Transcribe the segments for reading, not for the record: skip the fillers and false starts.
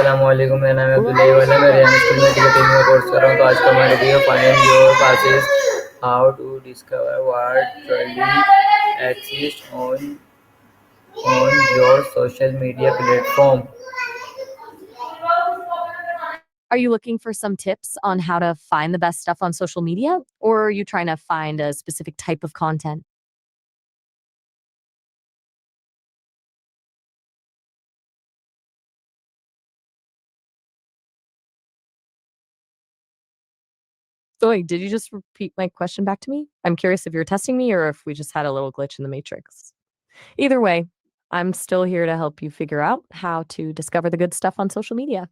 अस्सलामुअलैकुम, मेरा नाम है अब्दुल्ला वाला। मैं रियान स्कूल में टिकटिंग में कोर्स कर रहा हूँ। तो आज का हमारा video find your passes, how to discover what trendy exist on your social media platform. Are you looking for some tips on how to find the best stuff on social media? Or are you trying to find a specific type of content? So wait, did you just repeat my question back to me? I'm curious if you're testing me or if we just had a little glitch in the matrix. Either way, I'm still here to help you figure out how to discover the good stuff on social media.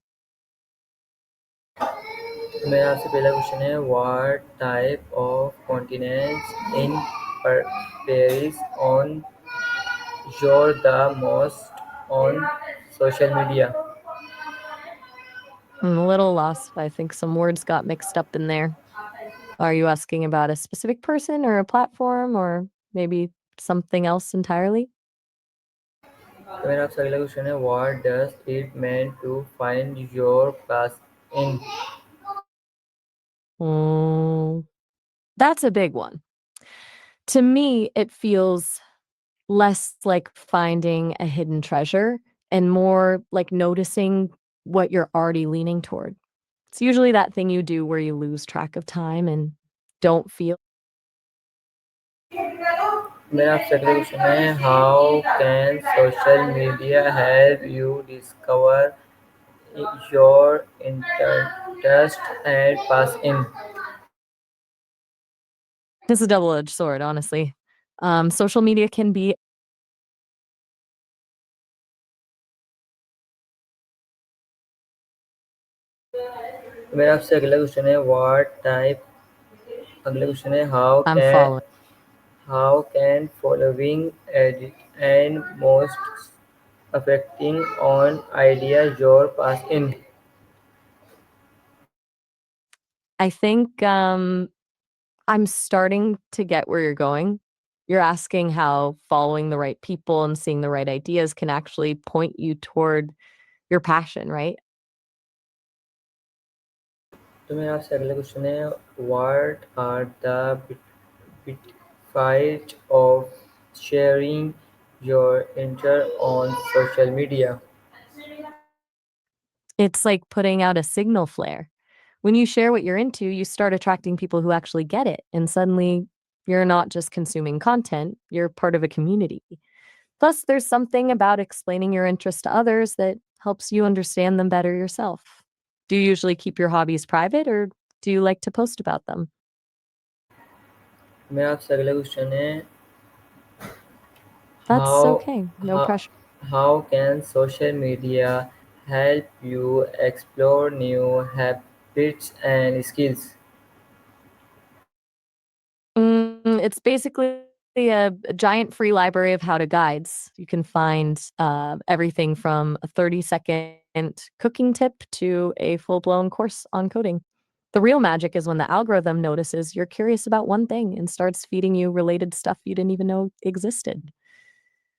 मेरा आपसे पहला question है, what type of continents in Paris on your the most on social media. I'm a little lost. I think some words got mixed up in there. Are you asking about a specific person or a platform or maybe something else entirely? तो मेरा आपसे अगला question है, what does it mean to find your passion. Mm, that's a big one. To me, it feels less like finding a hidden treasure and more like noticing what you're already leaning toward. It's usually that thing you do where you lose track of time and don't feel. मेरा आपसे अगला question है, how can social media help you discover your interest and pass in. It's a double-edged sword, honestly. Social media can be. मेरा आपसे अगला question है, what type अगला question है, I'm following. How can following edit and most affecting on idea your pass in। I think I'm starting to get where you're going. You're asking how following the right people and seeing the right ideas can actually point you toward your passion, right? तो मेरा आपसे अगला question है, what are the benefits of sharing your interest on social media। It's like putting out a signal flare. When you share what you're into, you start attracting people who actually get it. And suddenly you're not just consuming content, you're part of a community. Plus, there's something about explaining your interests to others that helps you understand them better yourself. Do you usually keep your hobbies private or do you like to post about them? मेरा आपसे अगला question है, That's how okay. No how pressure. how can social media help you explore new habits and skills। It's basically a giant free library of how-to guides. You can find everything from a 30-second cooking tip to a full-blown course on coding. The real magic is when the algorithm notices you're curious about one thing and starts feeding you related stuff you didn't even know existed.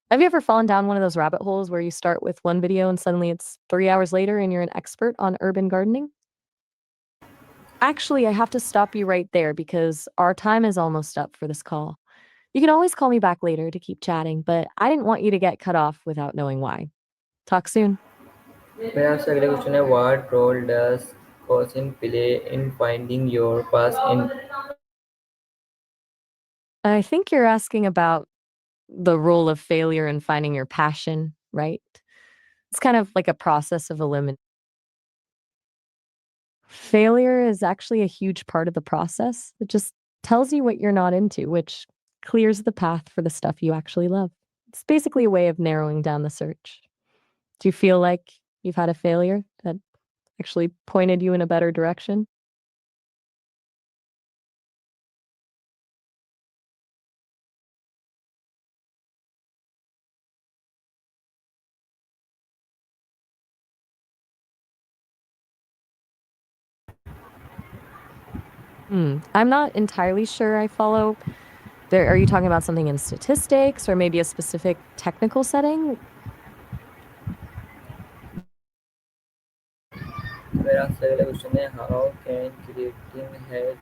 Have you ever fallen down one of those rabbit holes where you start with one video and suddenly it's 3 hours later and you're an expert on urban gardening? Actually, I have to stop you right there because our time is almost up for this call. You can always call me back later to keep chatting, but I didn't want you to get cut off without knowing why. Talk soon. मेरा आपसे अगला question है, what role does cousin play in finding your pass in। I think you're asking about the role of failure in finding your passion, right? It's kind of like a process of elimination. Failure is actually a huge part of the process. It just tells you what you're not into, which clears the path for the stuff you actually love. It's basically a way of narrowing down the search. Do you feel like you've had a failure that actually pointed you in a better direction? I'm not entirely sure I follow. There, are you talking about something in statistics or maybe a specific technical setting? मेरा आपसे अगला question है, how can creating help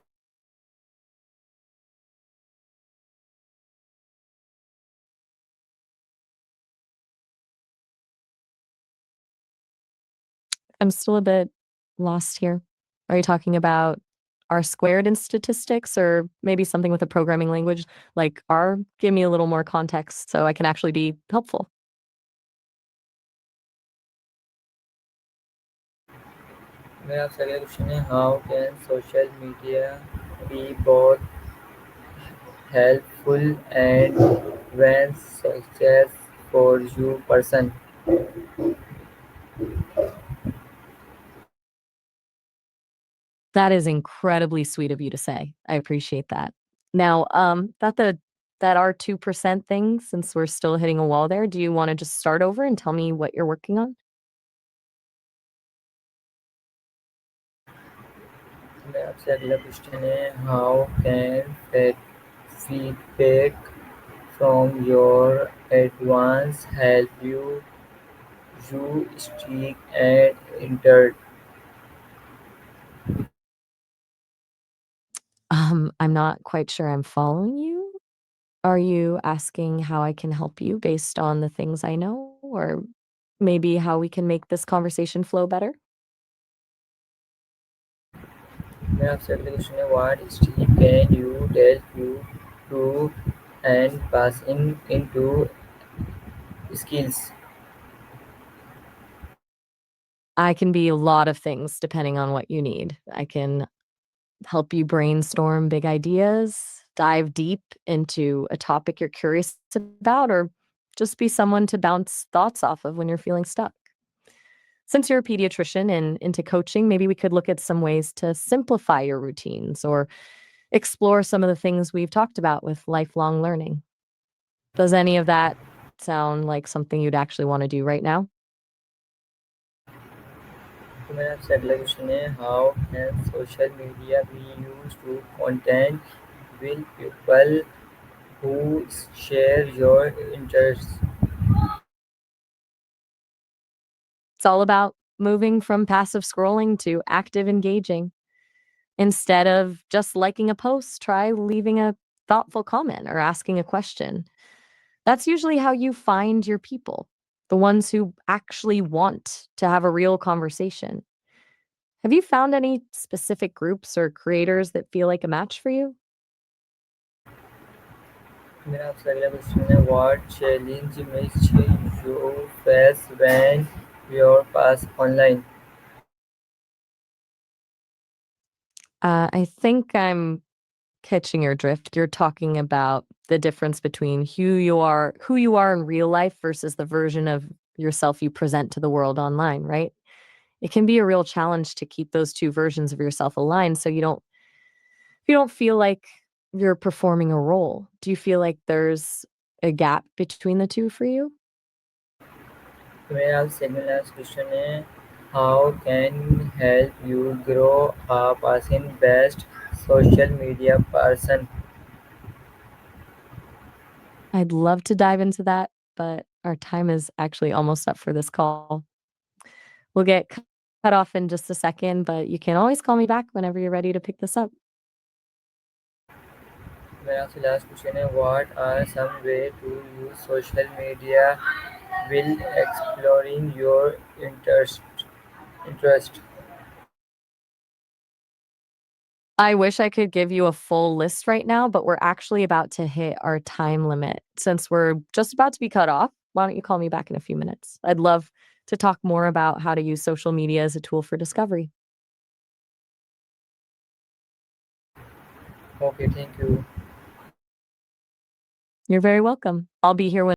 I'm still a bit lost here. Are you talking about R squared in statistics or maybe something with a programming language like R? Give me a little more context so I can actually be helpful. मेरा आपसे अगला question है, how can social media be both helpful and when success for you person. That is incredibly sweet of you to say. I appreciate that. Now, that our 2% thing, since we're still hitting a wall there, do you wanna just start over and tell me what you're working on? मेरा आपसे अगला question है, how can feedback from your advance help you stick and enter. I'm not quite sure I'm following you. Are you asking how I can help you based on the things I know, or maybe how we can make this conversation flow better? मेरा आपसे अगला question है, what step can you help you to and passing into skills. I can be a lot of things depending on what you need. I can help you brainstorm big ideas, dive deep into a topic you're curious about, or just be someone to bounce thoughts off of when you're feeling stuck. Since you're a pediatrician and into coaching, maybe we could look at some ways to simplify your routines or explore some of the things we've talked about with lifelong learning. Does any of that sound like something you'd actually want to do right now? तो मेरा आपसे अगला question है, how can social media be use to content with people who share your interests. It's all about moving from passive scrolling to active engaging. Instead of just liking a post, try leaving a thoughtful comment or asking a question. That's usually how you find your people, the ones who actually want to have a real conversation. Have you found any specific groups or creators that feel like a match for you? मेरा आपसे अगला question है, what challenge miss you face when you're pass online. I think I'm catching your drift. You're talking about the difference between who you are in real life versus the version of yourself you present to the world online, right? It can be a real challenge to keep those two versions of yourself aligned so you don't feel like you're performing a role. Do you feel like there's a gap between the two for you? तो मेरा second last question है, how can help you grow a person best social media person. I'd love to dive into that, but our time is actually almost up for this call. We'll get cut off in just a second, but you can always call me back whenever you're ready to pick this up. मेरा आपसे last question है, what are some way to use social media will exploring your interest. I wish I could give you a full list right now, but we're actually about to hit our time limit. Since we're just about to be cut off, why don't you call me back in a few minutes? I'd love to talk more about how to use social media as a tool for discovery. Okay, thank you. You're very welcome. I'll be here when